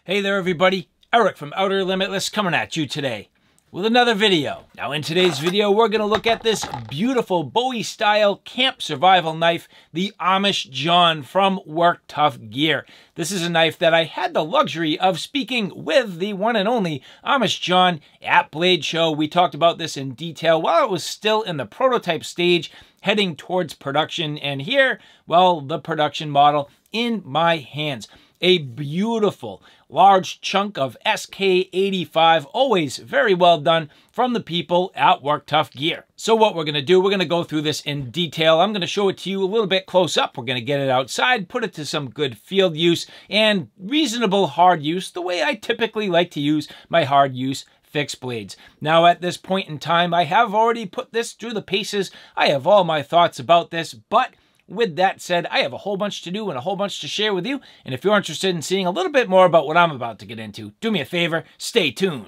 Hey there everybody, Eric from Outer Limitless coming at you today with another video. Now in today's video we're going to look at this beautiful Bowie style camp survival knife, the Amish Jon from Work Tuff Gear. This is a knife that I had the luxury of speaking with the one and only Amish Jon at Blade Show. We talked about this in detail while it was still in the prototype stage heading towards production, and here, well, the production model in my hands. A beautiful large chunk of SK85, always very well done from the people at Work Tuff Gear. So what we're going to do, we're going to go through this in detail. I'm going to show it to you a little bit close up. We're going to get it outside, put it to some good field use and reasonable hard use, the way I typically like to use my hard use fixed blades. Now at this point in time, I have already put this through the paces. I have all my thoughts about this, but with that said, I have a whole bunch to do and a whole bunch to share with you. And if you're interested in seeing a little bit more about what I'm about to get into, do me a favor, stay tuned.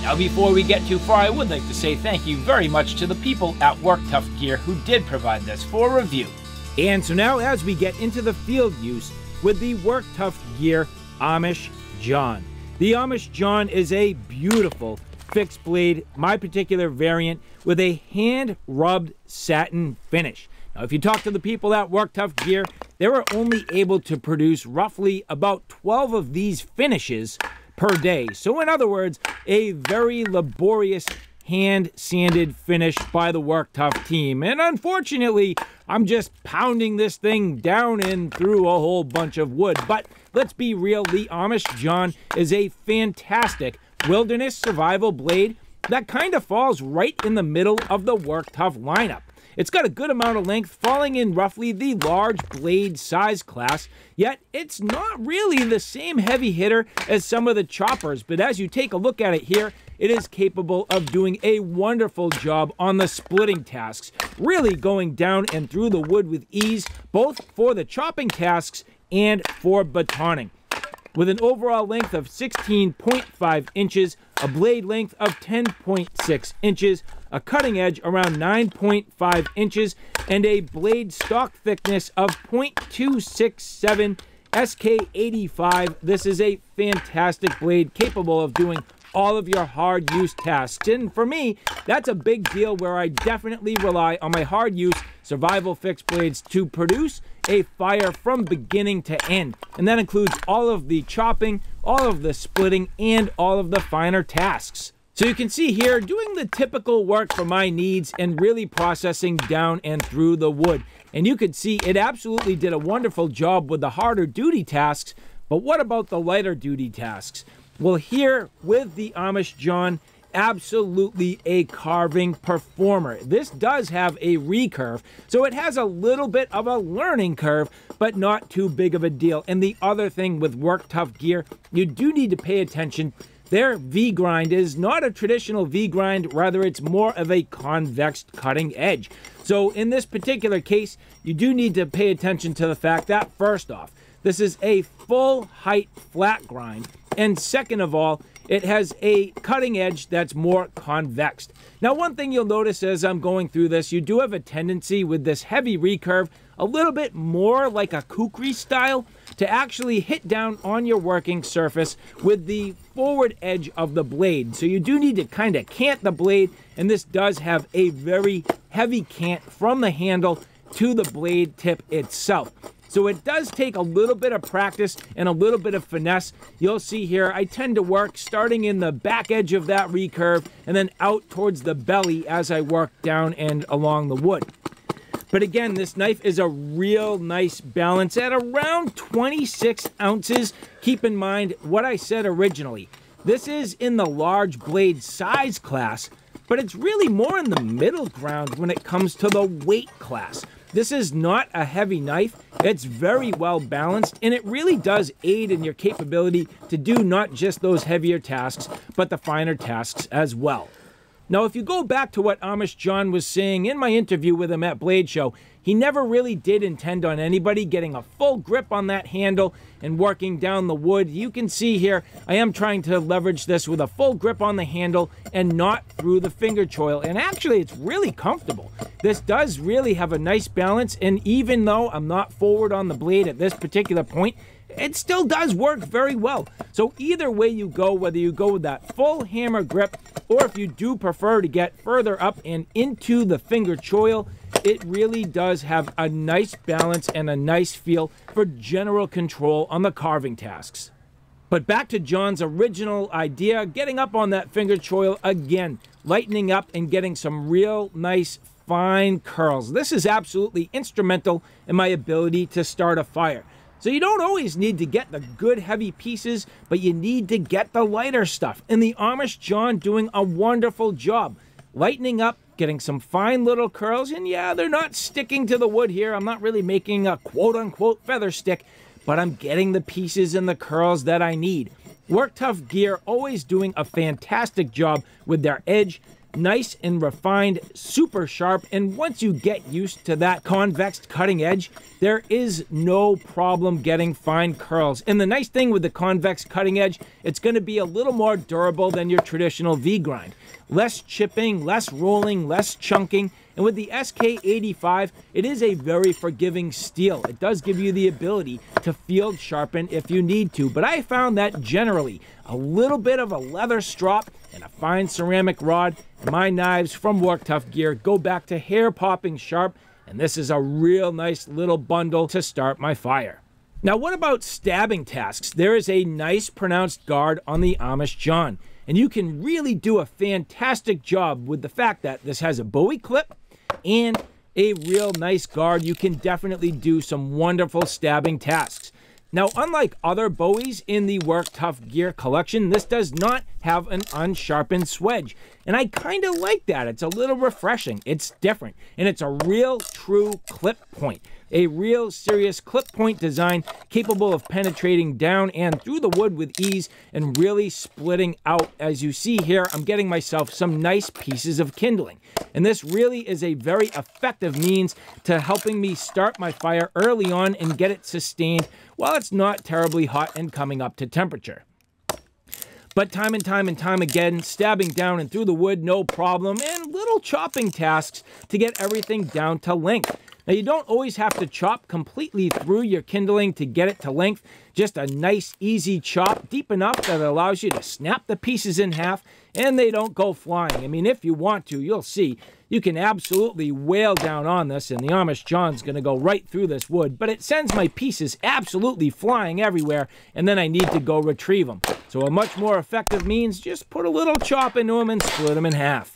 Now before we get too far, I would like to say thank you very much to the people at Work Tuff Gear who did provide this for review. And so now as we get into the field use with the Work Tuff Gear Amish Jon. The Amish Jon is a beautiful fixed blade, my particular variant, with a hand-rubbed satin finish. Now, if you talk to the people at Work Tuff Gear, they were only able to produce roughly about 12 of these finishes per day. So in other words, a very laborious hand-sanded finish by the Work Tuff team. And unfortunately, I'm just pounding this thing down and through a whole bunch of wood. But let's be real, the Amish Jon is a fantastic wilderness survival blade that kind of falls right in the middle of the Work Tuff lineup. It's got a good amount of length, falling in roughly the large blade size class, yet it's not really the same heavy hitter as some of the choppers, but as you take a look at it here, it is capable of doing a wonderful job on the splitting tasks, really going down and through the wood with ease, both for the chopping tasks and for batoning. With an overall length of 16.5 inches, a blade length of 10.6 inches, a cutting edge around 9.5 inches, and a blade stock thickness of 0.267 SK85. This is a fantastic blade capable of doing all of your hard use tasks. And for me, that's a big deal where I definitely rely on my hard use survival fixed blades to produce a fire from beginning to end. And that includes all of the chopping, all of the splitting, and all of the finer tasks. So you can see here, doing the typical work for my needs and really processing down and through the wood. And you could see it absolutely did a wonderful job with the harder duty tasks, but what about the lighter duty tasks? Well, here with the Amish Jon, absolutely a carving performer. This does have a recurve, so it has a little bit of a learning curve, but not too big of a deal. And the other thing with Work Tuff Gear, you do need to pay attention. Their V-grind is not a traditional V-grind, rather it's more of a convex cutting edge. So in this particular case, you do need to pay attention to the fact that, first off, this is a full height flat grind, and second of all, it has a cutting edge that's more convex. Now, one thing you'll notice as I'm going through this, you do have a tendency with this heavy recurve, a little bit more like a kukri style, to actually hit down on your working surface with the forward edge of the blade. So you do need to kind of cant the blade, and this does have a very heavy cant from the handle to the blade tip itself. So it does take a little bit of practice and a little bit of finesse. You'll see here, I tend to work starting in the back edge of that recurve and then out towards the belly as I work down and along the wood. But again, this knife is a real nice balance at around 26 ounces. Keep in mind what I said originally. This is in the large blade size class, but it's really more in the middle ground when it comes to the weight class. This is not a heavy knife. It's very well balanced, and it really does aid in your capability to do not just those heavier tasks, but the finer tasks as well. Now, if you go back to what Amish Jon was saying in my interview with him at Blade Show, he never really did intend on anybody getting a full grip on that handle and working down the wood. You can see here, I am trying to leverage this with a full grip on the handle and not through the finger choil. And actually, it's really comfortable. This does really have a nice balance, and even though I'm not forward on the blade at this particular point, it still does work very well. So either way you go, whether you go with that full hammer grip, or if you do prefer to get further up and into the finger choil, it really does have a nice balance and a nice feel for general control on the carving tasks. But back to Jon's original idea, getting up on that finger choil again, lightening up and getting some real nice fine curls. This is absolutely instrumental in my ability to start a fire. So you don't always need to get the good heavy pieces, but you need to get the lighter stuff. And the Amish Jon doing a wonderful job. Lightening up, getting some fine little curls, and yeah, they're not sticking to the wood here. I'm not really making a quote-unquote feather stick, but I'm getting the pieces and the curls that I need. Work Tuff Gear always doing a fantastic job with their edge. Nice and refined, super sharp, and once you get used to that convex cutting edge, there is no problem getting fine curls. And the nice thing with the convex cutting edge, it's going to be a little more durable than your traditional V-grind. Less chipping, less rolling, less chunking, and with the SK85, it is a very forgiving steel. It does give you the ability to field sharpen if you need to, but I found that generally a little bit of a leather strop and a fine ceramic rod, my knives from Work Tuff Gear go back to hair popping sharp, and this is a real nice little bundle to start my fire. Now, what about stabbing tasks? There is a nice pronounced guard on the Amish Jon, and you can really do a fantastic job with the fact that this has a Bowie clip and a real nice guard. You can definitely do some wonderful stabbing tasks. Now, unlike other Bowies in the Work Tuff Gear collection, this does not have an unsharpened swedge. And I kind of like that. It's a little refreshing. It's different. And it's a real true clip point. A real serious clip point design capable of penetrating down and through the wood with ease and really splitting out. As you see here, I'm getting myself some nice pieces of kindling. And this really is a very effective means to helping me start my fire early on and get it sustained while it's not terribly hot and coming up to temperature. But time and time again, stabbing down and through the wood, no problem, and little chopping tasks to get everything down to length. Now, you don't always have to chop completely through your kindling to get it to length. Just a nice, easy chop, deep enough that it allows you to snap the pieces in half and they don't go flying. I mean, if you want to, you'll see, you can absolutely wail down on this and the Amish Jon's going to go right through this wood, but it sends my pieces absolutely flying everywhere and then I need to go retrieve them. So a much more effective means, just put a little chop into them and split them in half.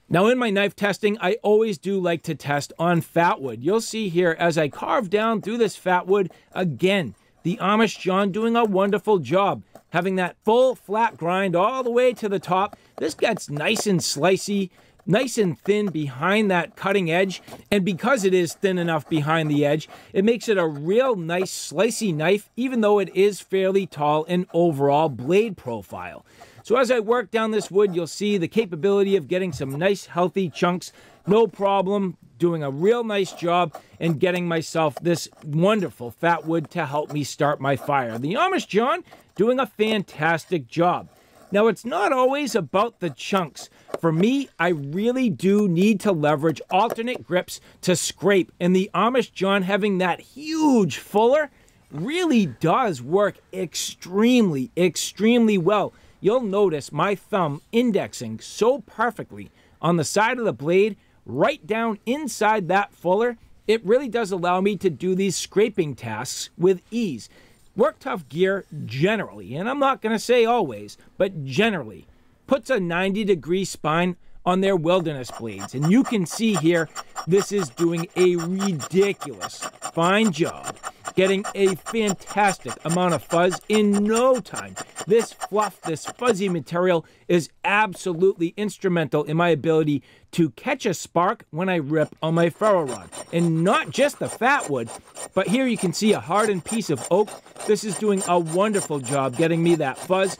Now, in my knife testing, I always do like to test on fat wood. You'll see here as I carve down through this fat wood, again, the Amish Jon doing a wonderful job. Having that full flat grind all the way to the top. This gets nice and slicey, nice and thin behind that cutting edge. And because it is thin enough behind the edge, it makes it a real nice slicey knife, even though it is fairly tall in overall blade profile. So as I work down this wood, you'll see the capability of getting some nice healthy chunks, no problem, doing a real nice job and getting myself this wonderful fat wood to help me start my fire. The Amish Jon doing a fantastic job. Now, it's not always about the chunks. For me, I really do need to leverage alternate grips to scrape, and the Amish Jon having that huge fuller really does work extremely, extremely well. You'll notice my thumb indexing so perfectly on the side of the blade, right down inside that fuller. It really does allow me to do these scraping tasks with ease. Work Tuff Gear generally, and I'm not going to say always, but generally, puts a 90-degree spine on their wilderness blades. And you can see here, this is doing a ridiculous fine job, getting a fantastic amount of fuzz in no time. This fluff, this fuzzy material is absolutely instrumental in my ability to catch a spark when I rip on my ferro rod. And not just the fat wood, but here you can see a hardened piece of oak. This is doing a wonderful job getting me that fuzz.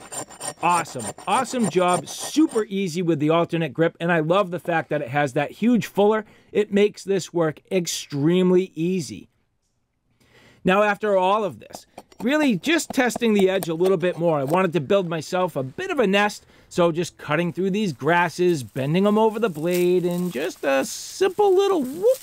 Awesome, awesome job, super easy with the alternate grip, and I love the fact that it has that huge fuller. It makes this work extremely easy. Now, after all of this, really just testing the edge a little bit more. I wanted to build myself a bit of a nest, so just cutting through these grasses, bending them over the blade, and just a simple little whoop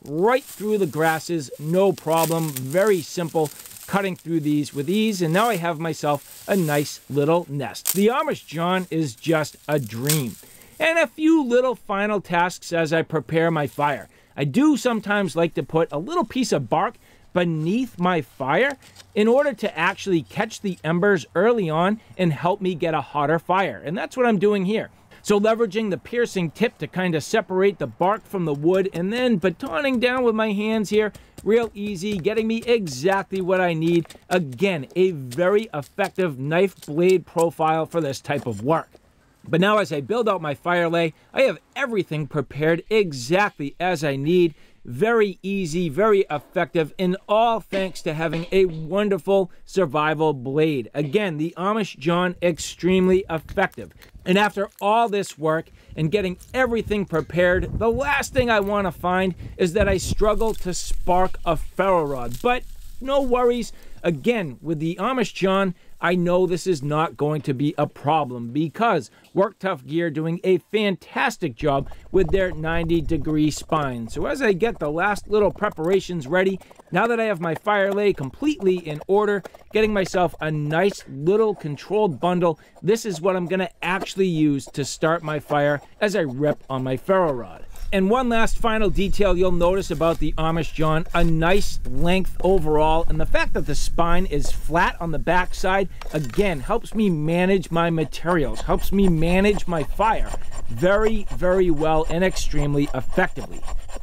right through the grasses, no problem, very simple, cutting through these with ease, and now I have myself a nice little nest. The Amish Jon is just a dream. And a few little final tasks as I prepare my fire. I do sometimes like to put a little piece of bark beneath my fire in order to actually catch the embers early on and help me get a hotter fire. And that's what I'm doing here. So leveraging the piercing tip to kind of separate the bark from the wood and then batoning down with my hands here, real easy, getting me exactly what I need. Again, a very effective knife blade profile for this type of work. But now as I build out my fire lay, I have everything prepared exactly as I need. Very easy, very effective, and all thanks to having a wonderful survival blade. Again, the Amish Jon, extremely effective. And after all this work and getting everything prepared, the last thing I want to find is that I struggle to spark a ferro rod. But no worries. Again, with the Amish Jon, I know this is not going to be a problem because Work Tuff Gear doing a fantastic job with their 90-degree spine. So as I get the last little preparations ready, now that I have my fire lay completely in order, getting myself a nice little controlled bundle, this is what I'm going to actually use to start my fire as I rip on my ferro rod. And one last final detail you'll notice about the Amish Jon, a nice length overall, and the fact that the spine is flat on the back side, again, helps me manage my materials, helps me manage my fire very, very well and extremely effectively.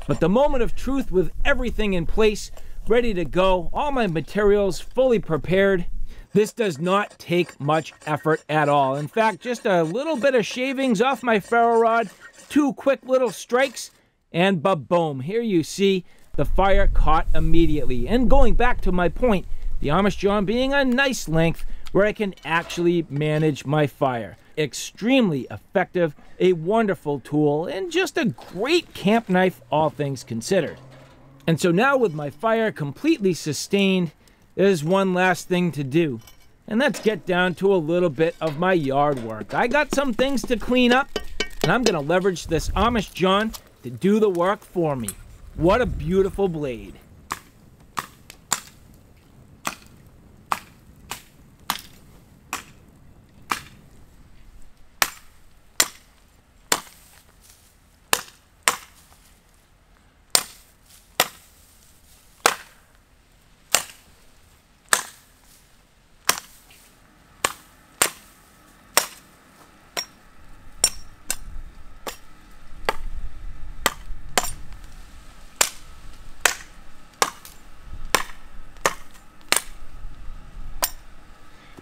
But the moment of truth with everything in place, ready to go, all my materials fully prepared, this does not take much effort at all. In fact, just a little bit of shavings off my ferro rod, 2 quick little strikes, and ba-boom. Here you see the fire caught immediately. And going back to my point, the Amish Jon being a nice length where I can actually manage my fire. Extremely effective, a wonderful tool, and just a great camp knife, all things considered. And so now with my fire completely sustained, there's one last thing to do. And let's get down to a little bit of my yard work. I got some things to clean up, and I'm going to leverage this Amish Jon to do the work for me. What a beautiful blade.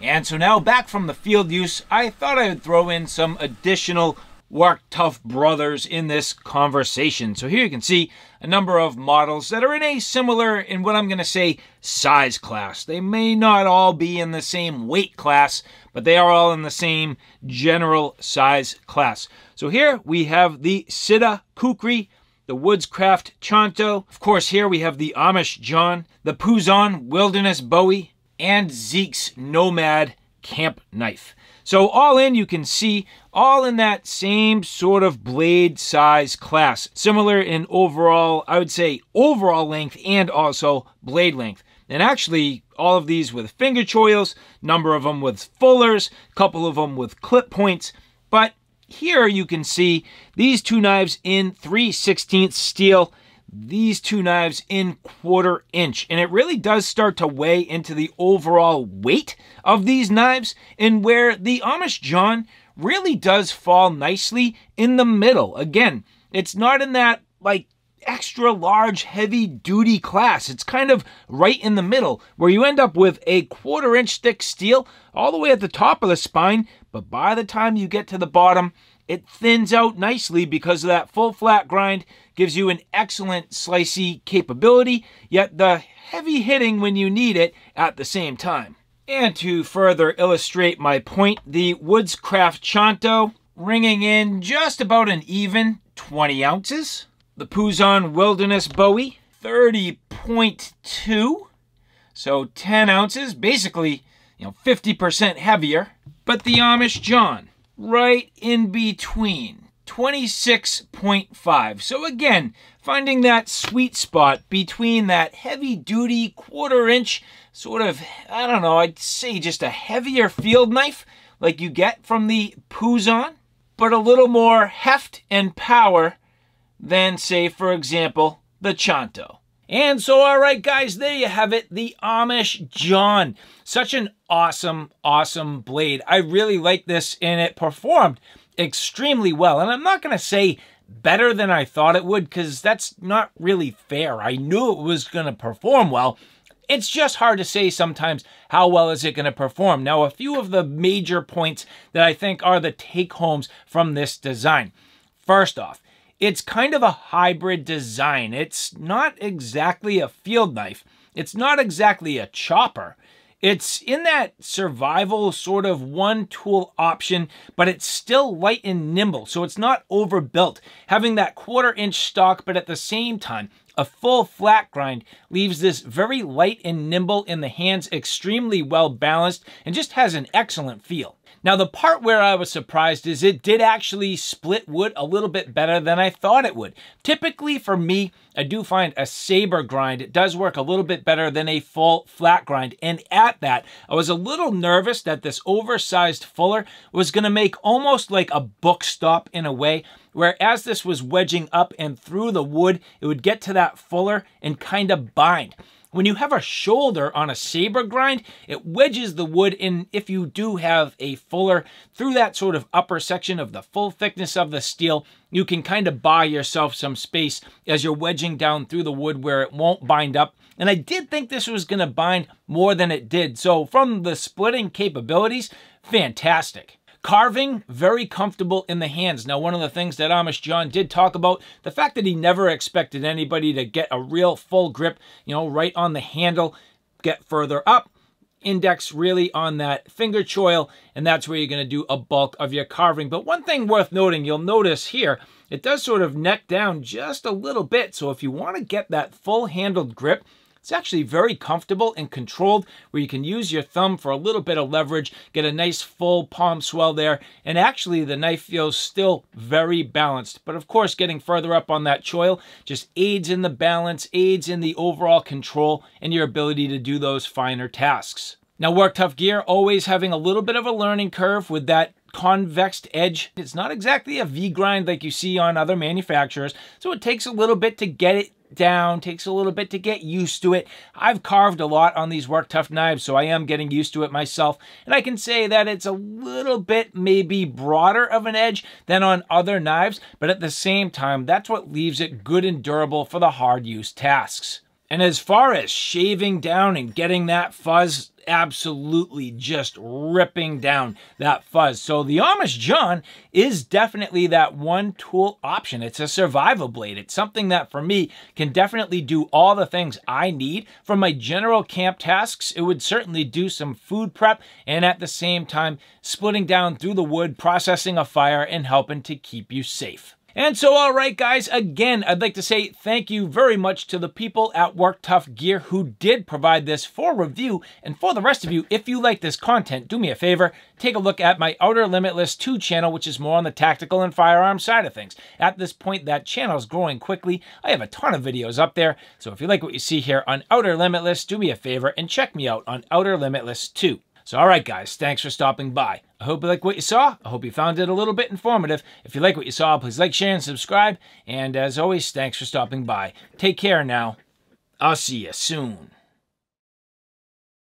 And so now back from the field use, I thought I would throw in some additional Work Tuff brothers in this conversation. So here you can see a number of models that are in a similar, in what I'm going to say, size class. They may not all be in the same weight class, but they are all in the same general size class. So here we have the Siddha Kukri, the Woodscraft Chanto. Of course, here we have the Amish Jon, the Puzon Wilderness Bowie, and Zeke's Nomad Camp Knife. So all in, you can see, all in that same sort of blade size class. Similar in overall, I would say, overall length and also blade length. And actually, all of these with finger choils, number of them with fullers, couple of them with clip points. But here you can see these two knives in 3/16 steel, these two knives in 1/4 inch. And it really does start to weigh into the overall weight of these knives, and where the Amish Jon really does fall nicely in the middle. Again, it's not in that like extra large heavy duty class. It's kind of right in the middle where you end up with a 1/4 inch thick steel all the way at the top of the spine, but by the time you get to the bottom, it thins out nicely because of that full flat grind, gives you an excellent slicey capability, yet the heavy hitting when you need it at the same time. And to further illustrate my point, the Woodscraft Chanto ringing in just about an even 20 ounces. The Puzon Wilderness Bowie, 30.2, so 10 ounces, basically, 50% heavier. But the Amish Jon, right in between, 26.5. So again, finding that sweet spot between that heavy duty 1/4 inch, sort of, I don't know, I'd say just a heavier field knife like you get from the Puzon, but a little more heft and power than, say, for example, the Chanto. And so, all right, guys, there you have it, the Amish Jon. Such an awesome, awesome blade. I really like this, and it performed extremely well. And I'm not going to say better than I thought it would, because that's not really fair. I knew it was going to perform well. It's just hard to say sometimes how well is it going to perform. Now, a few of the major points that I think are the take-homes from this design. First off, it's kind of a hybrid design. It's not exactly a field knife. It's not exactly a chopper. It's in that survival sort of one tool option, but it's still light and nimble, so it's not overbuilt. Having that 1/4 inch stock, but at the same time, a full flat grind leaves this very light and nimble in the hands, extremely well balanced, and just has an excellent feel. Now, the part where I was surprised is it did actually split wood a little bit better than I thought it would. Typically, for me, I do find a saber grind, it does work a little bit better than a full flat grind. And at that, I was a little nervous that this oversized fuller was going to make almost like a book stop in a way, where as this was wedging up and through the wood, it would get to that fuller and kind of bind. When you have a shoulder on a saber grind, it wedges the wood in. If you do have a fuller through that sort of upper section of the full thickness of the steel, you can kind of buy yourself some space as you're wedging down through the wood where it won't bind up. And I did think this was going to bind more than it did. So from the splitting capabilities, fantastic. Carving, very comfortable in the hands. Now, one of the things that Amish Jon did talk about, the fact that he never expected anybody to get a real full grip, right on the handle, get further up, index really on that finger choil, and that's where you're going to do a bulk of your carving. But one thing worth noting, you'll notice here, it does sort of neck down just a little bit. So if you want to get that full handled grip, it's actually very comfortable and controlled, where you can use your thumb for a little bit of leverage, get a nice full palm swell there, and actually the knife feels still very balanced. But of course, getting further up on that choil just aids in the balance, aids in the overall control, and your ability to do those finer tasks. Now, Work Tuff Gear always having a little bit of a learning curve with that convexed edge. It's not exactly a V-grind like you see on other manufacturers, so it takes a little bit to get it down, takes a little bit to get used to it. I've carved a lot on these Work Tuff knives, so I am getting used to it myself, and I can say that it's a little bit maybe broader of an edge than on other knives, but at the same time, that's what leaves it good and durable for the hard use tasks. And as far as shaving down and getting that fuzz, absolutely just ripping down that fuzz. So the Amish Jon is definitely that one tool option. It's a survival blade. It's something that for me can definitely do all the things I need from my general camp tasks. It would certainly do some food prep and at the same time splitting down through the wood, processing a fire, and helping to keep you safe. And so, all right, guys, again, I'd like to say thank you very much to the people at Work Tuff Gear who did provide this for review. And for the rest of you, if you like this content, do me a favor, take a look at my Outer Limitless 2 channel, which is more on the tactical and firearm side of things. At this point, that channel is growing quickly. I have a ton of videos up there. So if you like what you see here on Outer Limitless, do me a favor and check me out on Outer Limitless 2. So, all right, guys, thanks for stopping by. I hope you like what you saw. I hope you found it a little bit informative. If you like what you saw, please like, share, and subscribe. And as always, thanks for stopping by. Take care now. I'll see you soon.